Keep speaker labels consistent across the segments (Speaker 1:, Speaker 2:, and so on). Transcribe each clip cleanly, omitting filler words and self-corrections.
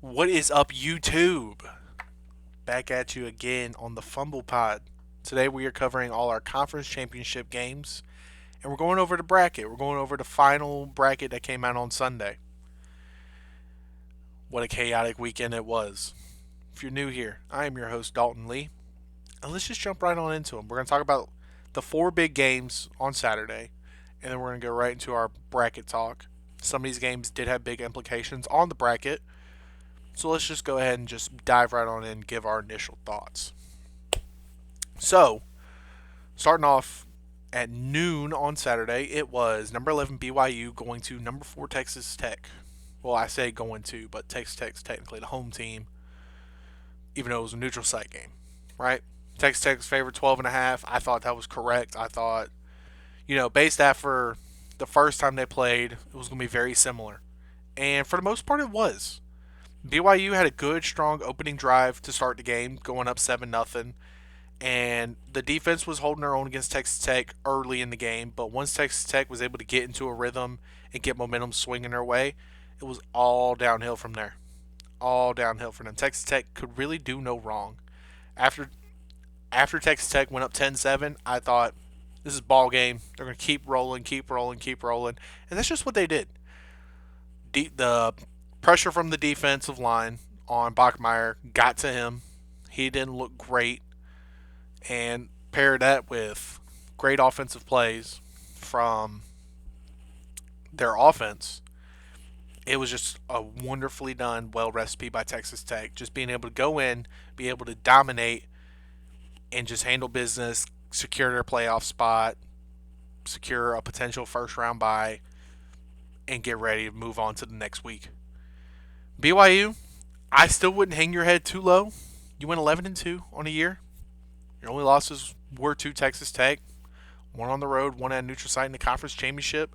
Speaker 1: What is up, YouTube? Back at you again on the Fumble Pod. Today we are covering all our conference championship games, and we're going over the bracket. We're going over the final bracket that came out on Sunday. What a chaotic weekend it was. If you're new here, I am your host, Dalton Lee, and let's just jump right on into them. We're going to talk about the four big games on Saturday, and then we're going to go right into our bracket talk. Some of these games did have big implications on the bracket, so let's just go ahead and just dive right on in and give our initial thoughts. So, starting off at noon on Saturday, it was number 11 BYU going to number 4 Texas Tech. Well, I say going to, but Texas Tech's technically the home team, even though it was a neutral site game, right? Texas Tech's favored 12.5. I thought that was correct. I thought, based after the first time they played, it was going to be very similar. And for the most part, it was. BYU had a good, strong opening drive to start the game, going up 7-0. And the defense was holding their own against Texas Tech early in the game. But once Texas Tech was able to get into a rhythm and get momentum swinging their way, it was all downhill from there. All downhill for them. Texas Tech could really do no wrong. After after Texas Tech went up 10-7, I thought this is ball game. They're going to keep rolling, keep rolling, keep rolling. And that's just what they did. The pressure from the defensive line on Bachmeier got to him. He didn't look great. And pair that with great offensive plays from their offense, it was just a wonderfully done, well recipe by Texas Tech. Just being able to go in, be able to dominate, and just handle business, secure their playoff spot, secure a potential first round bye, and get ready to move on to the next week. BYU, I still wouldn't hang your head too low. You went 11-2 on a year. Your only losses were to Texas Tech, one on the road, one at a neutral site in the conference championship.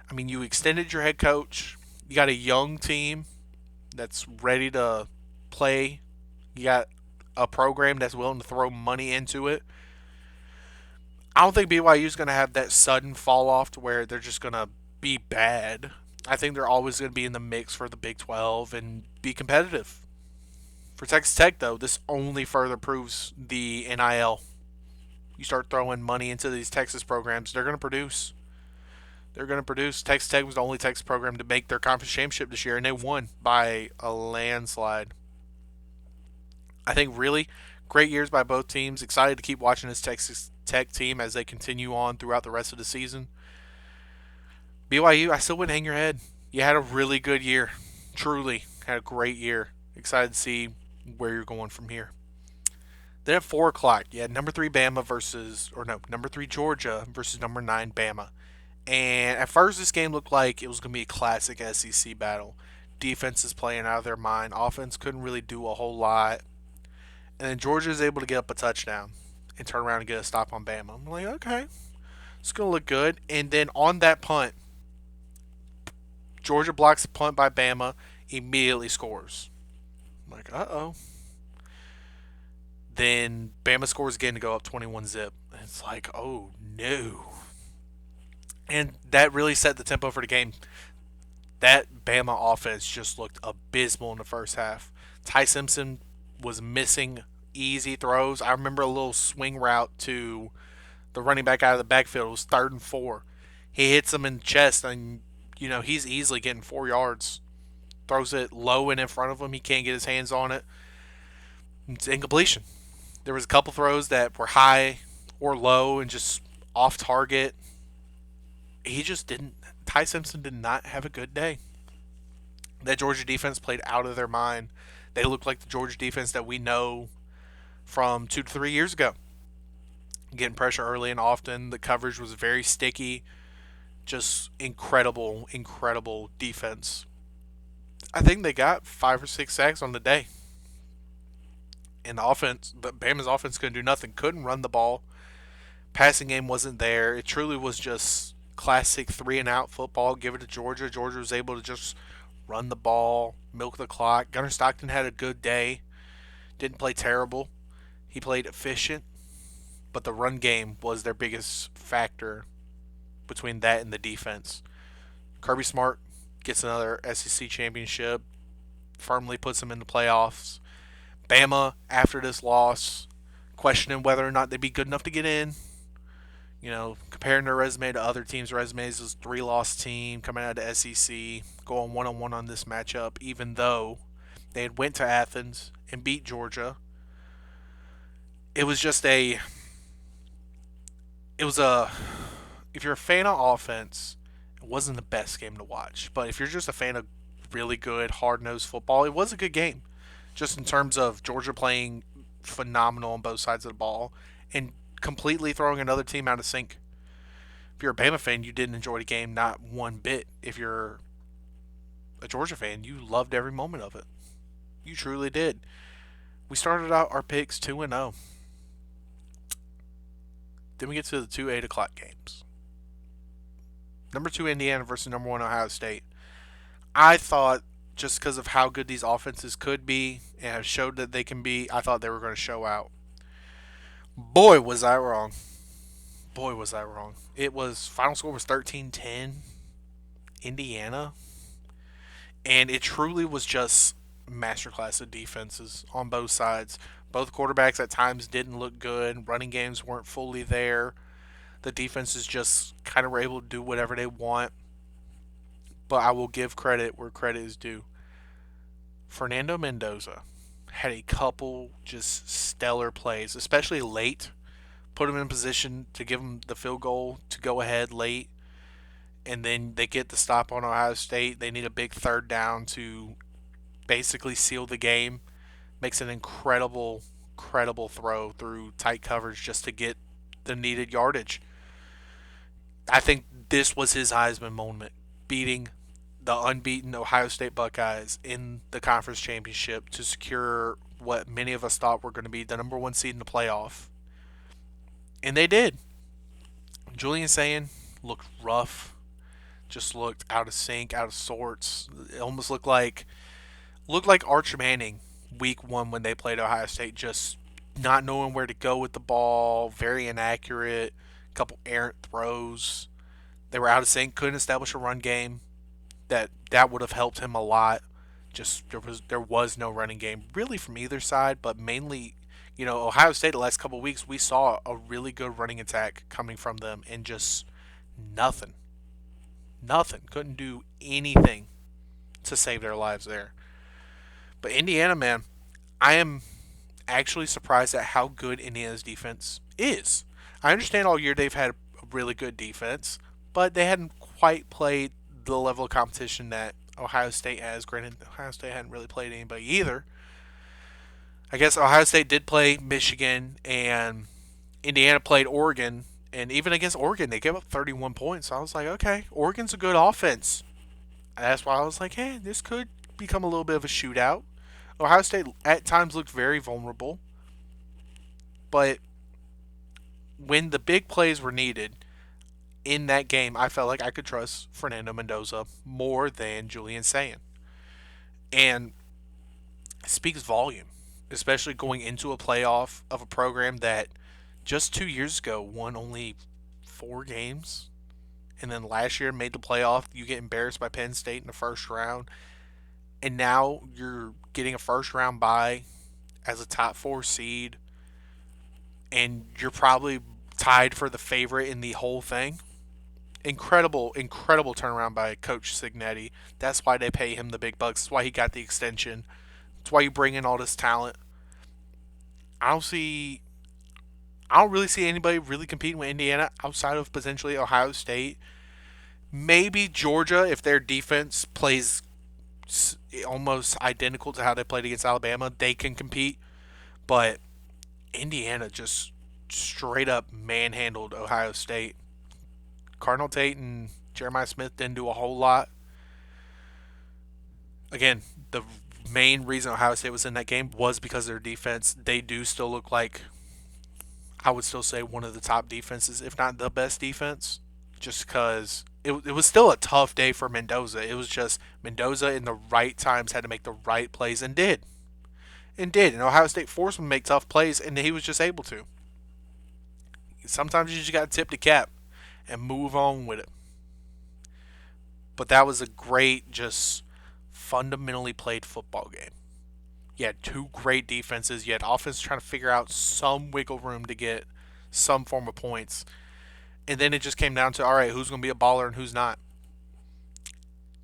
Speaker 1: I mean, you extended your head coach. You got a young team that's ready to play. You got a program that's willing to throw money into it. I don't think BYU is going to have that sudden fall off to where they're just going to be bad. I think they're always going to be in the mix for the Big 12 and be competitive. For Texas Tech, though, this only further proves the NIL. You start throwing money into these Texas programs, they're going to produce. They're going to produce. Texas Tech was the only Texas program to make their conference championship this year, and they won by a landslide. I think really great years by both teams. Excited to keep watching this Texas Tech team as they continue on throughout the rest of the season. BYU, I still wouldn't hang your head. You had a really good year. Truly had a great year. Excited to see where you're going from here. Then at 4 o'clock, you had number 3 Bama number 3 Georgia versus number 9 Bama. And at first, this game looked like it was going to be a classic SEC battle. Defense is playing out of their mind. Offense couldn't really do a whole lot. And then Georgia is able to get up a touchdown and turn around and get a stop on Bama. I'm like, okay, it's going to look good. And then on that punt, Georgia blocks the punt by Bama, immediately scores. I'm like, uh-oh. Then Bama scores again to go up 21-zip. And it's like, oh, no. And that really set the tempo for the game. That Bama offense just looked abysmal in the first half. Ty Simpson was missing easy throws. I remember a little swing route to the running back out of the backfield. It was 3rd and 4. He hits him in the chest, and, he's easily getting 4 yards. Throws it low and in front of him. He can't get his hands on it. It's incompletion. There was a couple throws that were high or low and just off target. He just didn't. Ty Simpson did not have a good day. That Georgia defense played out of their mind. They looked like the Georgia defense that we know from 2 to 3 years ago. Getting pressure early and often. The coverage was very sticky. Just incredible, incredible defense. I think they got 5 or 6 sacks on the day. And the offense, but Bama's offense couldn't do nothing. Couldn't run the ball. Passing game wasn't there. It truly was just classic 3-and-out football. Give it to Georgia. Georgia was able to just run the ball, milk the clock. Gunnar Stockton had a good day. Didn't play terrible. He played efficient. But the run game was their biggest factor between that and the defense. Kirby Smart gets another SEC championship. firmly puts them in the playoffs. Bama, after this loss, questioning whether or not they'd be good enough to get in. Comparing their resume to other teams' resumes, as 3-loss team coming out of the SEC, going one-on-one on this matchup, even though they had went to Athens and beat Georgia. It was just a, it was a, if you're a fan of offense, it wasn't the best game to watch. But if you're just a fan of really good, hard-nosed football, it was a good game. Just in terms of Georgia playing phenomenal on both sides of the ball and completely throwing another team out of sync. If you're a Bama fan, you didn't enjoy the game not one bit. If you're a Georgia fan, you loved every moment of it. You truly did. We started out our picks 2-0. Then we get to the two 8 o'clock games. Number 2 Indiana versus number 1 Ohio State. I thought, just because of how good these offenses could be and have showed that they can be, I thought they were going to show out. Boy, was I wrong. Boy, was I wrong. Final score was 13-10, Indiana. And it truly was just masterclass of defenses on both sides. Both quarterbacks at times didn't look good. Running games weren't fully there. The defenses just kind of were able to do whatever they want. But I will give credit where credit is due. Fernando Mendoza had a couple just stellar plays, especially late. Put him in position to give him the field goal to go ahead late. And then they get the stop on Ohio State. They need a big third down to basically seal the game. Makes an incredible throw through tight coverage just to get the needed yardage. I think this was his Heisman moment, beating the unbeaten Ohio State Buckeyes in the conference championship to secure what many of us thought were going to be the number 1 seed in the playoff. And they did. Julian Sayin looked rough, just looked out of sync, out of sorts. It almost looked like Arch Manning week 1 when they played Ohio State, just not knowing where to go with the ball, very inaccurate, a couple errant throws. They were out of sync, couldn't establish a run game. That would have helped him a lot. Just there was no running game really from either side, but mainly, Ohio State the last couple of weeks we saw a really good running attack coming from them, and just nothing. Couldn't do anything to save their lives there. But Indiana, man, I am actually surprised at how good Indiana's defense is. I understand all year they've had a really good defense, but they hadn't quite played the level of competition that Ohio State has. Granted, Ohio State hadn't really played anybody either. I guess Ohio State did play Michigan, and Indiana played Oregon, and even against Oregon, they gave up 31 points. So I was like, okay, Oregon's a good offense. And that's why I was like, hey, this could become a little bit of a shootout. Ohio State at times looked very vulnerable, but when the big plays were needed in that game, I felt like I could trust Fernando Mendoza more than Julian Sayin. And it speaks volume, especially going into a playoff of a program that just 2 years ago won only 4 games. And then last year made the playoff. You get embarrassed by Penn State in the first round. And now you're getting a first round bye as a top 4 seed. And you're probably tied for the favorite in the whole thing. Incredible turnaround by Coach Signetti. That's why they pay him the big bucks. That's why he got the extension. That's why you bring in all this talent. I don't really see anybody really competing with Indiana outside of potentially Ohio State. Maybe Georgia, if their defense plays almost identical to how they played against Alabama, they can compete. But Indiana just straight up manhandled Ohio State. Cardinal Tate and Jeremiah Smith didn't do a whole lot. Again, the main reason Ohio State was in that game was because of their defense. They do still look like, I would still say, one of the top defenses, if not the best defense, just because it was still a tough day for Mendoza. It was just Mendoza in the right times had to make the right plays and did. And Ohio State forced him to make tough plays, and he was just able to. Sometimes you just got to tip the cap and move on with it. But that was a great, just fundamentally played football game. You had two great defenses. You had offense trying to figure out some wiggle room to get some form of points. And then it just came down to, all right, who's going to be a baller and who's not.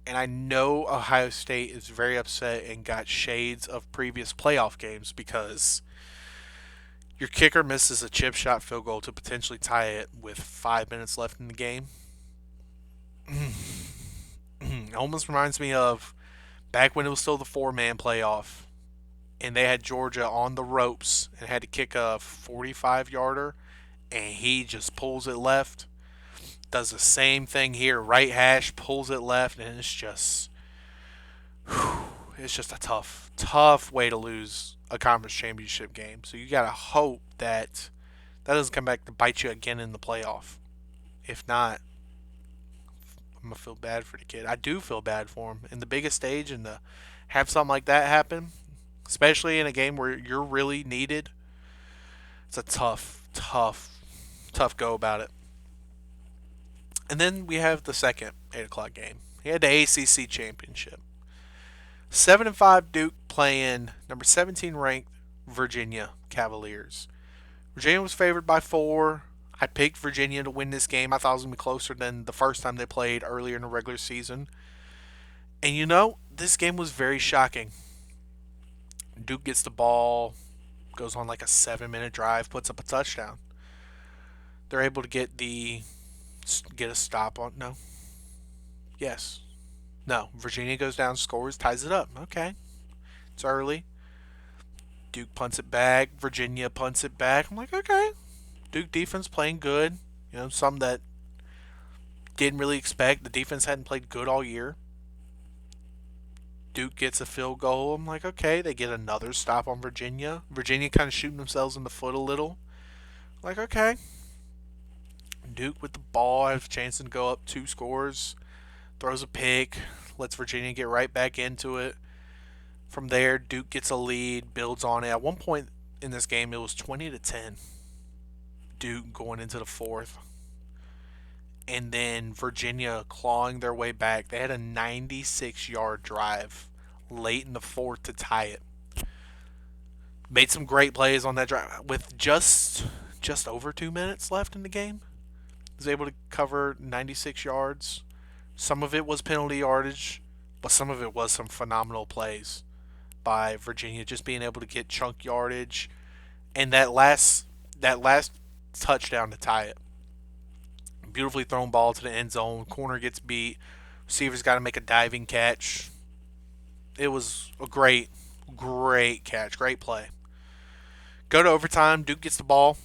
Speaker 1: And I know Ohio State is very upset and got shades of previous playoff games because your kicker misses a chip shot field goal to potentially tie it with 5 minutes left in the game. It almost reminds me of back when it was still the four-man playoff and they had Georgia on the ropes and had to kick a 45-yarder and he just pulls it left. Does the same thing here, right hash, pulls it left, and it's just a tough way to lose a conference championship game. So you gotta hope that that doesn't come back to bite you again in the playoff. If not, I'm gonna feel bad for the kid. I do feel bad for him in the biggest stage, and to have something like that happen, especially in a game where you're really needed. It's a tough go about it. And then we have the second 8 o'clock game. He had the ACC championship. 7-5 Duke playing number 17 ranked Virginia Cavaliers. Virginia was favored by 4. I picked Virginia to win this game. I thought it was going to be closer than the first time they played earlier in the regular season. And this game was very shocking. Duke gets the ball, goes on like a 7-minute drive, puts up a touchdown. They're able to get a stop on. No. Yes. No. Virginia goes down, scores, ties it up. Okay. It's early. Duke punts it back. Virginia punts it back. I'm like, okay. Duke defense playing good. Some that didn't really expect. The defense hadn't played good all year. Duke gets a field goal. I'm like, okay. They get another stop on Virginia. Virginia kind of shooting themselves in the foot a little. Like, okay. Duke with the ball has a chance to go up 2 scores. Throws a pick. Lets Virginia get right back into it. From there, Duke gets a lead, builds on it. At one point in this game, it was 20-10. Duke going into the fourth. And then Virginia clawing their way back. They had a 96-yard drive late in the fourth to tie it. Made some great plays on that drive. With just over 2 minutes left in the game, was able to cover 96 yards. Some of it was penalty yardage, but some of it was some phenomenal plays by Virginia, just being able to get chunk yardage, and that last touchdown to tie it. Beautifully thrown ball to the end zone. Corner gets beat. Receiver's got to make a diving catch. It was a great catch, great play. Go to overtime. Duke gets the ball,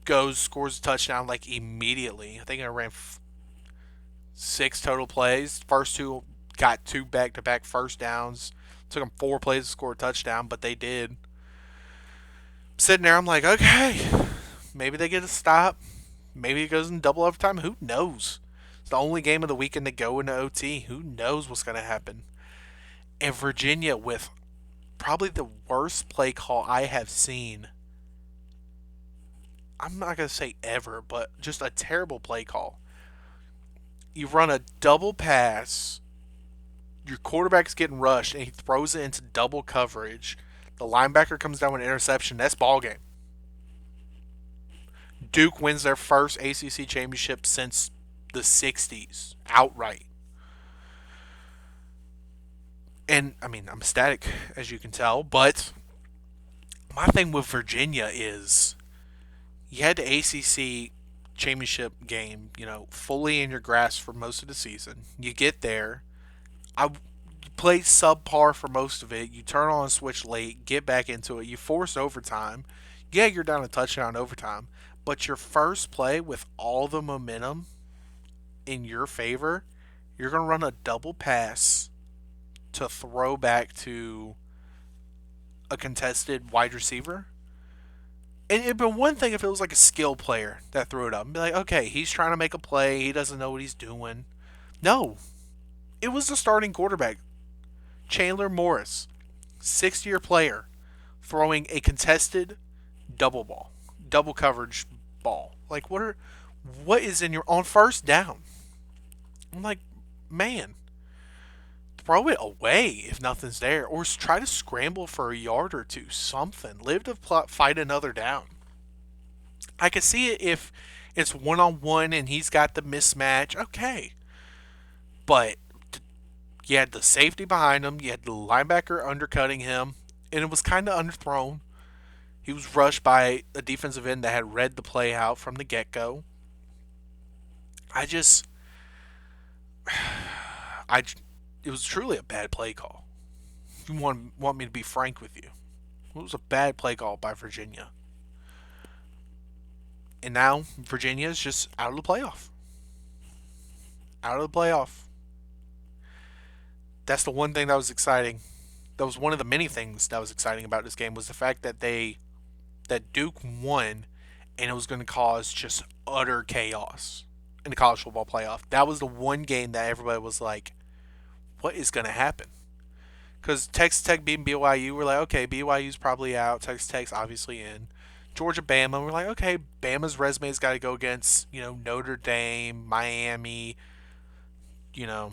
Speaker 1: goes, scores a touchdown like immediately. I think I ran 6 total plays. First 2 got 2 back-to-back first downs. Took them 4 plays to score a touchdown, but they did. Sitting there, I'm like, okay, maybe they get a stop. Maybe it goes in double overtime. Who knows? It's the only game of the weekend to go into OT. Who knows what's going to happen? And Virginia with probably the worst play call I have seen. I'm not going to say ever, but just a terrible play call. You run a double pass. Your quarterback's getting rushed, and he throws it into double coverage. The linebacker comes down with an interception. That's ball game. Duke wins their first ACC championship since the 60s, outright. And, I'm ecstatic, as you can tell, but my thing with Virginia is you had the ACC championship game, fully in your grasp for most of the season. You get there. I played subpar for most of it. You turn on a switch late, get back into it. You force overtime. Yeah, you're down a touchdown overtime. But your first play with all the momentum in your favor, you're going to run a double pass to throw back to a contested wide receiver. And it'd been one thing if it was like a skill player that threw it up. And be like, okay, he's trying to make a play. He doesn't know what he's doing. No. It was the starting quarterback, Chandler Morris, 6th-year player, throwing a contested double coverage ball. Like, what is in your, on first down? I'm like, man, throw it away if nothing's there, or try to scramble for a yard or two, something. Live to fight another down. I could see it if it's one on one and he's got the mismatch. Okay, but you had the safety behind him, you had the linebacker undercutting him, and it was kind of underthrown. He was rushed by a defensive end that had read the play out from the get go. I just, I, it was truly a bad play call. If you want me to be frank with you, it was a bad play call by Virginia. And now Virginia is just out of the playoff. Out of the playoff. That's the one thing that was exciting. That was one of the many things that was exciting about this game was the fact that Duke won, and it was going to cause just utter chaos in the college football playoff. That was the one game that everybody was like, "What is going to happen?" Because Texas Tech beating BYU, we're like, okay, BYU's probably out. Texas Tech's obviously in. Georgia, Bama, we're like, okay, Bama's resume's got to go against Notre Dame, Miami, a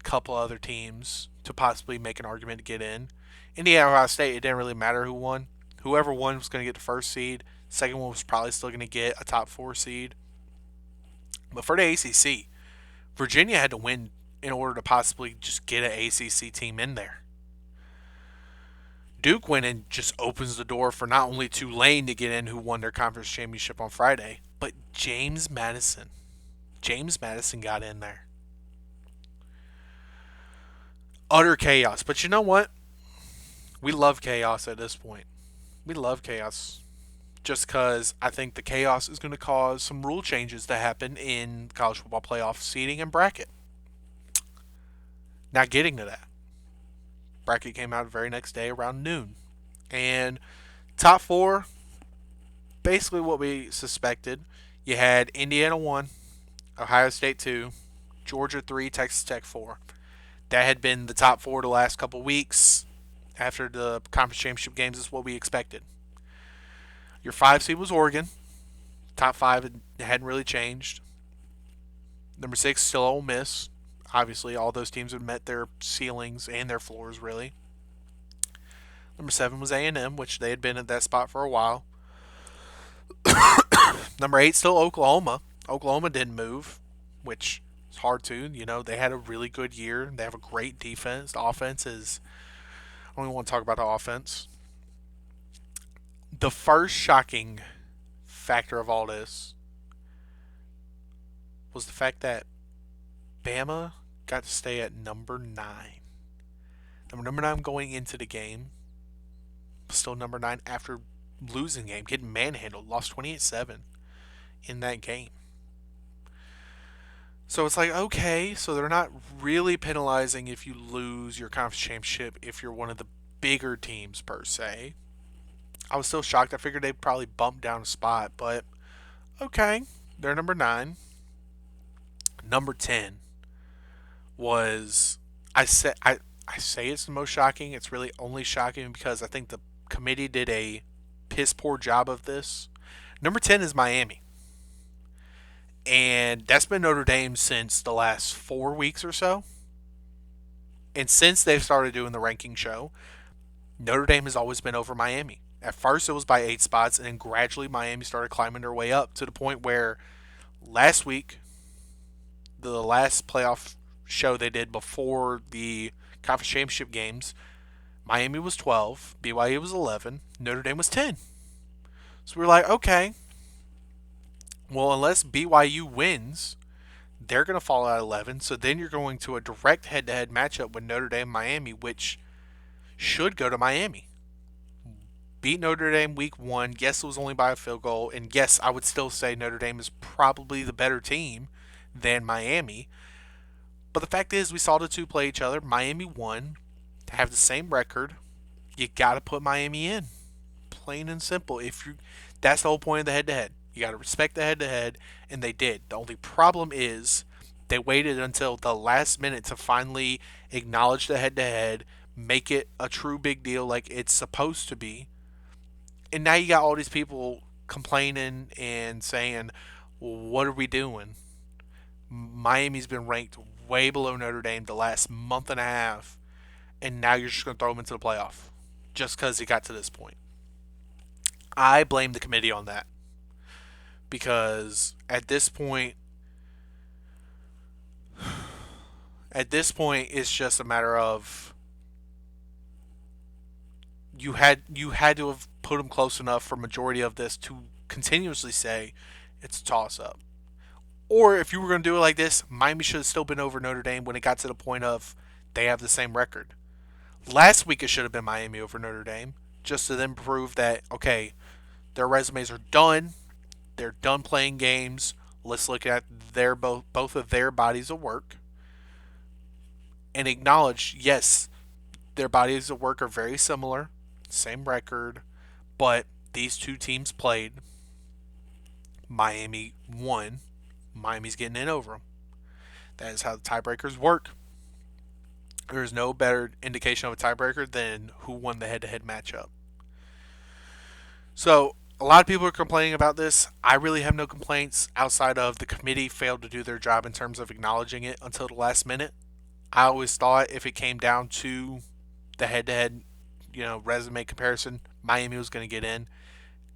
Speaker 1: couple other teams to possibly make an argument to get in. Indiana, Ohio State, it didn't really matter who won. Whoever won was going to get the first seed. Second one was probably still going to get a top 4 seed. But for the ACC, Virginia had to win in order to possibly just get an ACC team in there. Duke went and just opens the door for not only Tulane to get in, who won their conference championship on Friday, but James Madison. James Madison got in there. Utter chaos. But you know what? We love chaos at this point. We love chaos. Just because I think the chaos is going to cause some rule changes to happen in college football playoff seeding and bracket. Now, getting to that. Bracket came out the very next day around noon. And top 4, basically what we suspected. You had Indiana 1, Ohio State 2, Georgia 3, Texas Tech 4. That had been the top 4 the last couple weeks. After the conference championship games is what we expected. Your 5 seed was Oregon. Top 5 hadn't really changed. Number 6 still Ole Miss. Obviously, all those teams had met their ceilings and their floors, really. Number 7 was A&M, which they had been at that spot for a while. Number 8 still Oklahoma. Oklahoma didn't move, which is hard to. They had a really good year. They have a great defense. The offense is... I don't even want to talk about the offense. The first shocking factor of all this was the fact that Bama got to stay at number 9. Number 9 going into the game. Still number 9 after losing the game, getting manhandled, lost 28-7 in that game. So it's like, okay, so they're not really penalizing if you lose your conference championship if you're one of the bigger teams per se. I was still shocked. I figured they'd probably bump down a spot, but okay, they're number 9. Number 10 was I say it's the most shocking. It's really only shocking because I think the committee did a piss poor job of this. Number 10 is Miami. And that's been Notre Dame since the last 4 weeks or so. And since they've started doing the ranking show, Notre Dame has always been over Miami. At first it was by 8 spots, and then gradually Miami started climbing their way up to the point where last week, the last playoff show they did before the conference championship games, Miami was 12, BYU was 11, Notre Dame was 10. So we were like, okay, well, unless BYU wins, they're going to fall out 11. So then you're going to a direct head-to-head matchup with Notre Dame Miami, which should go to Miami. Beat Notre Dame week 1. Yes, it was only by a field goal. And yes, I would still say Notre Dame is probably the better team than Miami. But the fact is, we saw the two play each other. Miami won. To have the same record, you got to put Miami in. Plain and simple. That's the whole point of the head-to-head. You got to respect the head-to-head, and they did. The only problem is they waited until the last minute to finally acknowledge the head-to-head, make it a true big deal like it's supposed to be. And now you got all these people complaining and saying, well, what are we doing? Miami's been ranked way below Notre Dame the last month and a half, and now you're just going to throw them into the playoff just because he got to this point. I blame the committee on that because at this point, it's just a matter of you had to have put them close enough for majority of this to continuously say it's a toss up. Or if you were going to do it like this, Miami should have still been over Notre Dame when it got to the point of they have the same record. Last week it should have been Miami over Notre Dame, just to then prove that okay, their resumes are done. They're done playing games. Let's look at their both of their bodies of work and acknowledge yes, their bodies of work are very similar, same record, but these two teams played. Miami won. Miami's getting in over them. That is how the tiebreakers work. There is no better indication of a tiebreaker than who won the head-to-head matchup. So a lot of people are complaining about this. I really have no complaints outside of the committee failed to do their job in terms of acknowledging it until the last minute. I always thought if it came down to the head-to-head, resume comparison, Miami was going to get in.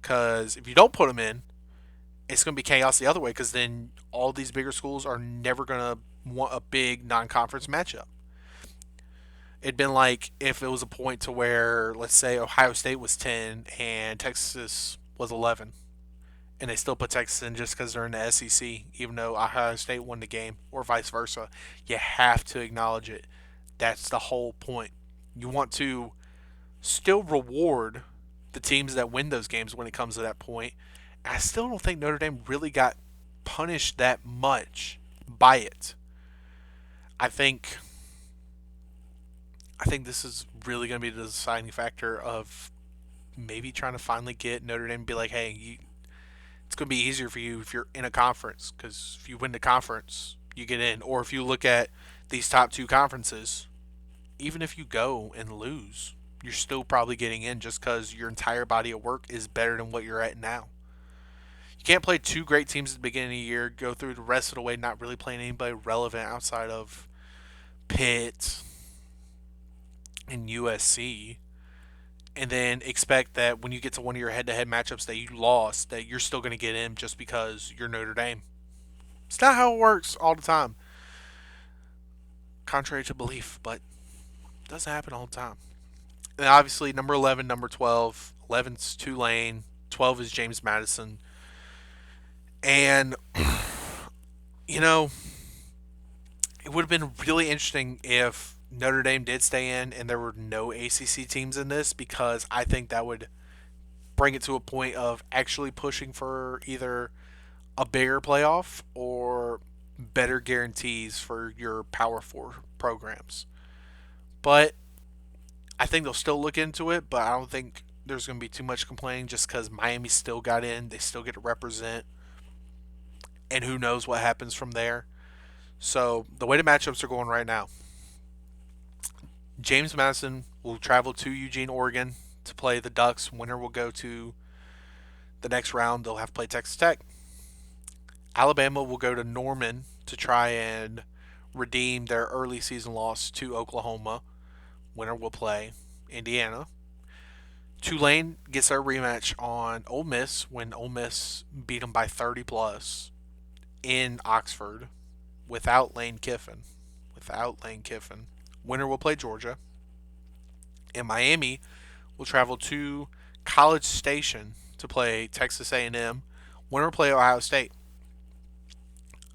Speaker 1: Because if you don't put them in, it's going to be chaos the other way. Because then all these bigger schools are never going to want a big non-conference matchup. It'd been like if it was a point to where, let's say, Ohio State was 10 and Texas was 11, and they still put Texas in just because they're in the SEC, even though Ohio State won the game, or vice versa. You have to acknowledge it. That's the whole point. You want to still reward the teams that win those games when it comes to that point. And I still don't think Notre Dame really got punished that much by it. I think I think this is really going to be the deciding factor of maybe trying to finally get Notre Dame to be like, hey, it's going to be easier for you if you're in a conference because if you win the conference, you get in. Or if you look at these top two conferences, even if you go and lose, you're still probably getting in just because your entire body of work is better than what you're at now. You can't play two great teams at the beginning of the year, go through the rest of the way not really playing anybody relevant outside of Pitt and USC, and then expect that when you get to one of your head-to-head matchups that you lost, that you're still going to get in just because you're Notre Dame. It's not how it works all the time, contrary to belief, but it doesn't happen all the time. And obviously, number 11, number 12. 11's Tulane, 12 is James Madison. And, you know, it would have been really interesting if Notre Dame did stay in and there were no ACC teams in this because I think that would bring it to a point of actually pushing for either a bigger playoff or better guarantees for your Power 4 programs. But I think they'll still look into it, but I don't think there's going to be too much complaining just because Miami still got in. They still get to represent. And who knows what happens from there. So the way the matchups are going right now, James Madison will travel to Eugene, Oregon to play the Ducks. Winner will go to the next round. They'll have to play Texas Tech. Alabama will go to Norman to try and redeem their early season loss to Oklahoma. Winner will play Indiana. Tulane gets their rematch on Ole Miss when Ole Miss beat them by 30 plus in Oxford without Lane Kiffin. Winner will play Georgia. And Miami will travel to College Station to play Texas A&M. Winner will play Ohio State.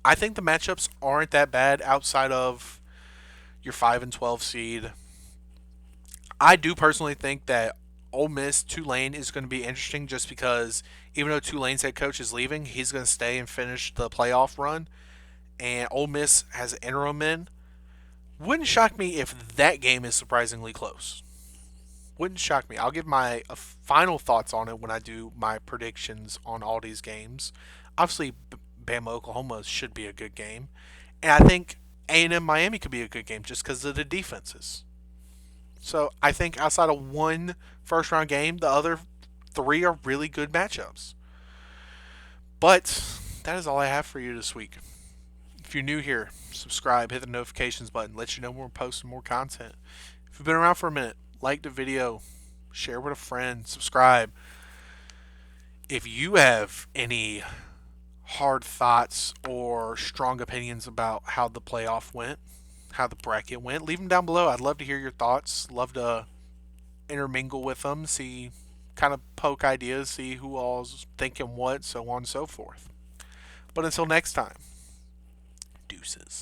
Speaker 1: I think the matchups aren't that bad outside of your 5 and 12 seed. I do personally think that Ole Miss Tulane is going to be interesting just because even though Tulane's head coach is leaving, he's going to stay and finish the playoff run. And Ole Miss has an interim in. Wouldn't shock me if that game is surprisingly close. Wouldn't shock me. I'll give my final thoughts on it when I do my predictions on all these games. Obviously, Bama Oklahoma should be a good game, and I think A&M Miami could be a good game just because of the defenses. So I think outside of one first round game, the other three are really good matchups. But that is all I have for you this week. If If you're new here, subscribe, hit the notifications button, let you know when we're posting more content. If you've been around for a minute, like the video, share with a friend, subscribe. If you have any hard thoughts or strong opinions about how the playoff went, how the bracket went, leave them down below. I'd love to hear your thoughts. Love to intermingle with them, see, kind of poke ideas, see who all's thinking what, so on and so forth. But until next time, deuces.